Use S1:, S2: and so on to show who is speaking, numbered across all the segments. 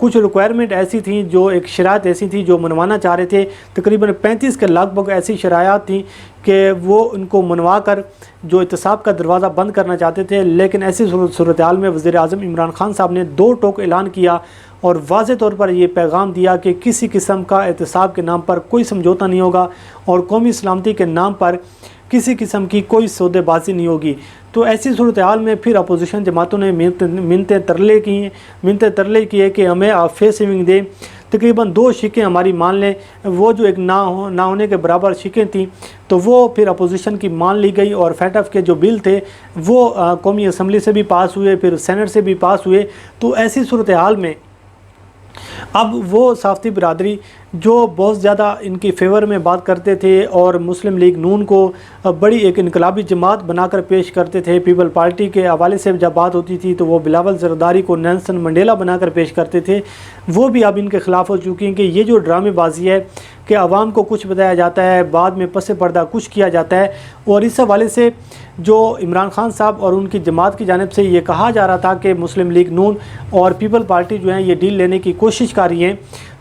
S1: کچھ ریکوائرمنٹ ایسی تھیں، جو ایک شرائط ایسی تھی جو منوانا چاہ رہے تھے، تقریباً 35 کے لگ بھگ ایسی شرائط تھیں کہ وہ ان کو منوا کر جو احتساب کا دروازہ بند کرنا چاہتے تھے۔ لیکن ایسی صورتحال میں وزیر اعظم عمران خان صاحب نے دو ٹوک اعلان کیا اور واضح طور پر یہ پیغام دیا کہ کسی قسم کا احتساب کے نام پر کوئی سمجھوتا نہیں ہوگا اور قومی سلامتی کے نام پر کسی قسم کی کوئی سودے بازی نہیں ہوگی۔ تو ایسی صورتحال میں پھر اپوزیشن جماعتوں نے منتیں ترلے کیے کہ ہمیں آپ فیس سیونگ دیں، تقریباً 2 شکیں ہماری مان لیں، وہ جو ایک نہ ہونے کے برابر شکیں تھیں تو وہ پھر اپوزیشن کی مان لی گئی، اور فیٹ ایف کے جو بل تھے وہ قومی اسمبلی سے بھی پاس ہوئے، پھر سینٹ سے بھی پاس ہوئے۔ تو ایسی صورتحال میں اب وہ صحافتی برادری جو بہت زیادہ ان کی فیور میں بات کرتے تھے اور مسلم لیگ نون کو بڑی ایک انقلابی جماعت بنا کر پیش کرتے تھے، پیپل پارٹی کے حوالے سے جب بات ہوتی تھی تو وہ بلاول زرداری کو نیلسن منڈیلا بنا کر پیش کرتے تھے، وہ بھی اب ان کے خلاف ہو چکی ہیں کہ یہ جو ڈرامے بازی ہے کہ عوام کو کچھ بتایا جاتا ہے، بعد میں پس پردہ کچھ کیا جاتا ہے۔ اور اس حوالے سے جو عمران خان صاحب اور ان کی جماعت کی جانب سے یہ کہا جا رہا تھا کہ مسلم لیگ نون اور پیپل پارٹی جو ہیں یہ ڈیل لینے کی کوشش کر رہی ہیں،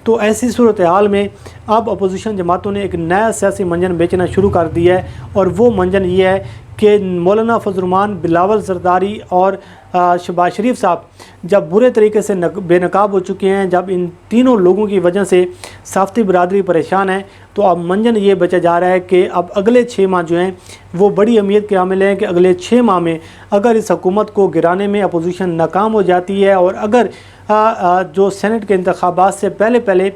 S1: تو ایسی صورتحال میں اب اپوزیشن جماعتوں نے ایک نیا سیاسی منجن بیچنا شروع کر دیا ہے، اور وہ منجن یہ ہے کہ مولانا فضل الرحمان، بلاول زرداری اور شہباز شریف صاحب جب برے طریقے سے بے نقاب ہو چکے ہیں، جب ان تینوں لوگوں کی وجہ سے صحافتی برادری پریشان ہے، تو اب منجن یہ بچا جا رہا ہے کہ اب اگلے 6 ماہ جو ہیں وہ بڑی اہمیت کے حامل ہیں کہ اگلے 6 ماہ میں اگر اس حکومت کو گرانے میں اپوزیشن ناکام ہو جاتی ہے، اور اگر جو سینٹ کے انتخابات سے پہلے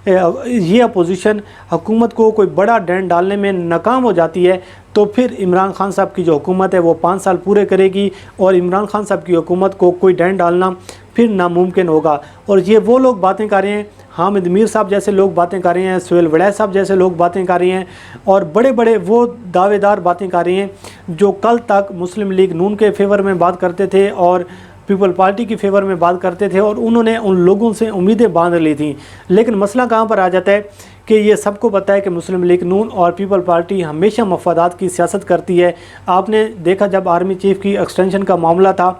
S1: یہ اپوزیشن حکومت کو کوئی بڑا ڈین ڈالنے میں ناکام ہو جاتی ہے، تو پھر عمران خان صاحب کی جو حکومت ہے وہ 5 سال پورے کرے گی، اور عمران خان صاحب کی حکومت کو کوئی ڈین ڈالنا پھر ناممکن ہوگا۔ اور یہ وہ لوگ باتیں کر رہے ہیں، حامد میر صاحب جیسے لوگ باتیں کر رہے ہیں، سہیل وڑیچ صاحب جیسے لوگ باتیں کر رہے ہیں، اور بڑے بڑے وہ دعوے دار باتیں کر رہے ہیں جو کل تک مسلم لیگ نون کے فیور میں بات کرتے تھے اور پیپل پارٹی کی فیور میں بات کرتے تھے، اور انہوں نے ان لوگوں سے امیدیں باندھ لی تھیں۔ لیکن مسئلہ کہاں پر آ جاتا ہے کہ یہ سب کو پتہ ہے کہ مسلم لیگ نون اور پیپل پارٹی ہمیشہ مفادات کی سیاست کرتی ہے۔ آپ نے دیکھا جب آرمی چیف کی ایکسٹینشن کا معاملہ تھا،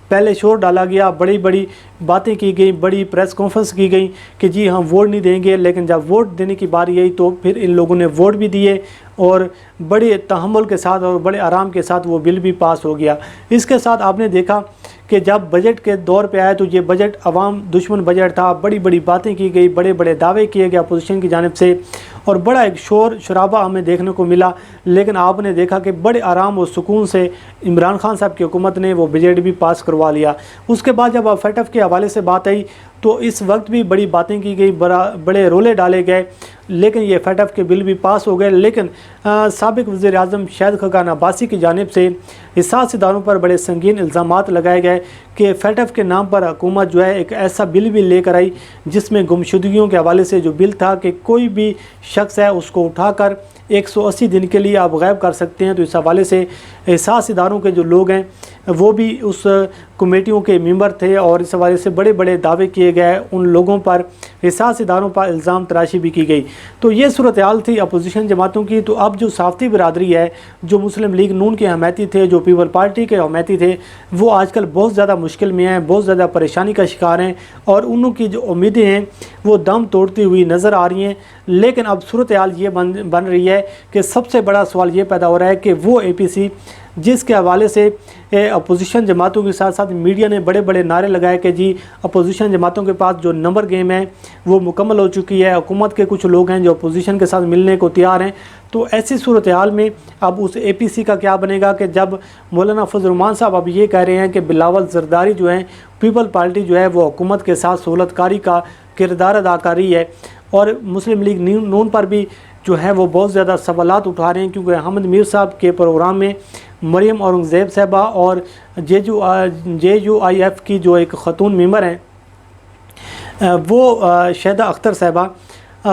S1: پہلے شور ڈالا گیا، بڑی باتیں کی گئیں، بڑی پریس کانفرنس کی گئی کہ جی ہم ووٹ نہیں دیں گے، لیکن جب ووٹ دینے کی باری آئی تو پھر ان لوگوں نے ووٹ بھی دیے، اور بڑے تحمل کے ساتھ اور بڑے آرام کے ساتھ وہ بل بھی پاس ہو گیا۔ اس کے ساتھ آپ نے دیکھا کہ جب بجٹ کے دور پہ آیا تو یہ بجٹ عوام دشمن بجٹ تھا، بڑی باتیں کی گئی، بڑے دعوے کیے گئے اپوزیشن کی جانب سے، اور بڑا ایک شور شرابہ ہمیں دیکھنے کو ملا۔ لیکن آپ نے دیکھا کہ بڑے آرام و سکون سے عمران خان صاحب کی حکومت نے وہ بجٹ بھی پاس کروا لیا۔ اس کے بعد جب فیٹ ایف کے حوالے سے بات آئی تو اس وقت بھی بڑی باتیں کی گئی، بڑے رولے ڈالے گئے، لیکن یہ فیٹ ایف کے بل بھی پاس ہو گئے۔ لیکن سابق وزیر اعظم شاہد خاقان عباسی کی جانب سے حساس اداروں پر بڑے سنگین الزامات لگائے گئے کہ فیٹ ایف کے نام پر حکومت جو ہے ایک ایسا بل بھی لے کر آئی جس میں گمشدگیوں کے حوالے سے جو بل تھا کہ کوئی بھی شخص ہے اس کو اٹھا کر 180 دن کے لیے آپ غائب کر سکتے ہیں۔ تو اس حوالے سے حساس اداروں کے جو لوگ ہیں وہ بھی اس کمیٹیوں کے ممبر تھے، اور اس حوالے سے بڑے دعوے کیے گئے، ان لوگوں پر حساس اداروں پر الزام تراشی بھی کی گئی۔ تو یہ صورتحال تھی اپوزیشن جماعتوں کی۔ تو اب جو صحافتی برادری ہے، جو مسلم لیگ نون کے حمایتی تھے، جو پیپل پارٹی کے حمایتی تھے، وہ آج کل بہت زیادہ مشکل میں ہیں، بہت زیادہ پریشانی کا شکار ہیں، اور انہوں کی جو امیدیں ہیں وہ دم توڑتی ہوئی نظر آ رہی ہیں۔ لیکن اب صورتحال یہ بن رہی ہے کہ سب سے بڑا سوال یہ پیدا ہو رہا ہے کہ وہ اے پی سی جس کے حوالے سے اپوزیشن جماعتوں کے ساتھ ساتھ میڈیا نے بڑے نعرے لگائے کہ جی اپوزیشن جماعتوں کے پاس جو نمبر گیم ہے وہ مکمل ہو چکی ہے، حکومت کے کچھ لوگ ہیں جو اپوزیشن کے ساتھ ملنے کو تیار ہیں۔ تو ایسی صورتحال میں اب اس اے پی سی کا کیا بنے گا کہ جب مولانا فضل الرحمان صاحب اب یہ کہہ رہے ہیں کہ بلاول زرداری جو ہیں، پیپل پارٹی جو ہے وہ حکومت کے ساتھ سہولت کاری کا کردار ادا کر رہی ہے، اور مسلم لیگ نون پر بھی جو ہے وہ بہت زیادہ سوالات اٹھا رہے ہیں، کیونکہ حامد میر صاحب کے پروگرام میں مریم اورنگزیب صاحبہ اور جے یو آئی ایف کی جو ایک خاتون ممبر ہیں وہ شہدہ اختر صاحبہ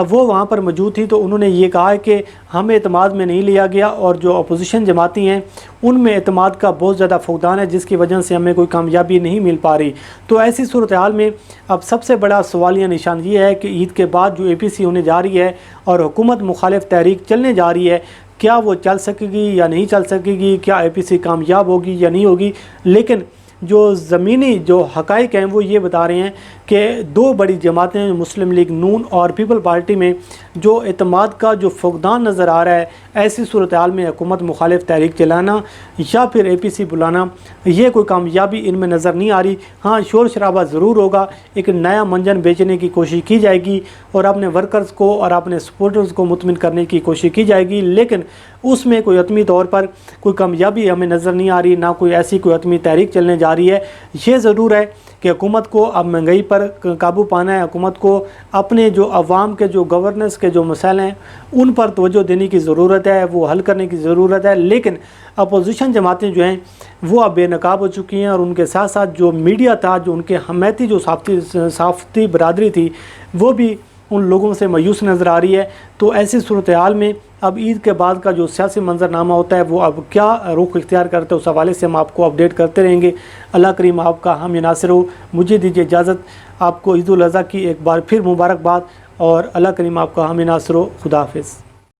S1: وہ وہاں پر موجود تھی، تو انہوں نے یہ کہا ہے کہ ہمیں اعتماد میں نہیں لیا گیا، اور جو اپوزیشن جماعتی ہیں ان میں اعتماد کا بہت زیادہ فقدان ہے، جس کی وجہ سے ہمیں کوئی کامیابی نہیں مل پا رہی۔ تو ایسی صورتحال میں اب سب سے بڑا سوالیہ نشان یہ ہے کہ عید کے بعد جو اے پی سی ہونے جا رہی ہے اور حکومت مخالف تحریک چلنے جا رہی ہے، کیا وہ چل سکے گی یا نہیں چل سکے گی، کیا اے پی سی کامیاب ہوگی یا نہیں ہوگی۔ لیکن جو زمینی جو حقائق ہیں وہ یہ بتا رہے ہیں کہ دو بڑی جماعتیں مسلم لیگ نون اور پیپل پارٹی میں جو اعتماد کا جو فقدان نظر آ رہا ہے، ایسی صورتحال میں حکومت مخالف تحریک چلانا یا پھر اے پی سی بلانا، یہ کوئی کامیابی ان میں نظر نہیں آ رہی۔ ہاں، شور شرابہ ضرور ہوگا، ایک نیا منجن بیچنے کی کوشش کی جائے گی اور اپنے ورکرز کو اور اپنے سپورٹرز کو مطمئن کرنے کی کوشش کی جائے گی، لیکن اس میں کوئی حتمی طور پر کوئی کامیابی ہمیں نظر نہیں آ رہی، نہ کوئی ایسی کوئی حتمی تحریک چلنے جا رہی ہے۔ یہ ضرور ہے کہ حکومت کو اب مہنگائی پر قابو پانا ہے، حکومت کو اپنے جو عوام کے جو گورننس کے جو مسائل ہیں ان پر توجہ دینے کی ضرورت ہے، وہ حل کرنے کی ضرورت ہے، لیکن اپوزیشن جماعتیں جو ہیں وہ اب بے نقاب ہو چکی ہیں، اور ان کے ساتھ ساتھ جو میڈیا تھا، جو ان کے حمیتی جو صحافتی برادری تھی، وہ بھی ان لوگوں سے مایوس نظر آ رہی ہے۔ تو ایسی صورتحال میں اب عید کے بعد کا جو سیاسی منظرنامہ ہوتا ہے وہ اب کیا رخ اختیار کرتے ہیں، اس حوالے سے ہم آپ کو اپڈیٹ کرتے رہیں گے۔ اللہ کریم آپ کا حامی ناصر ہو۔ مجھے دیجیے اجازت، آپ کو عید الاضحیٰ کی ایک بار پھر مبارکباد، اور اللہ کریم آپ کا حامی ناصر ہو۔ خدا حافظ۔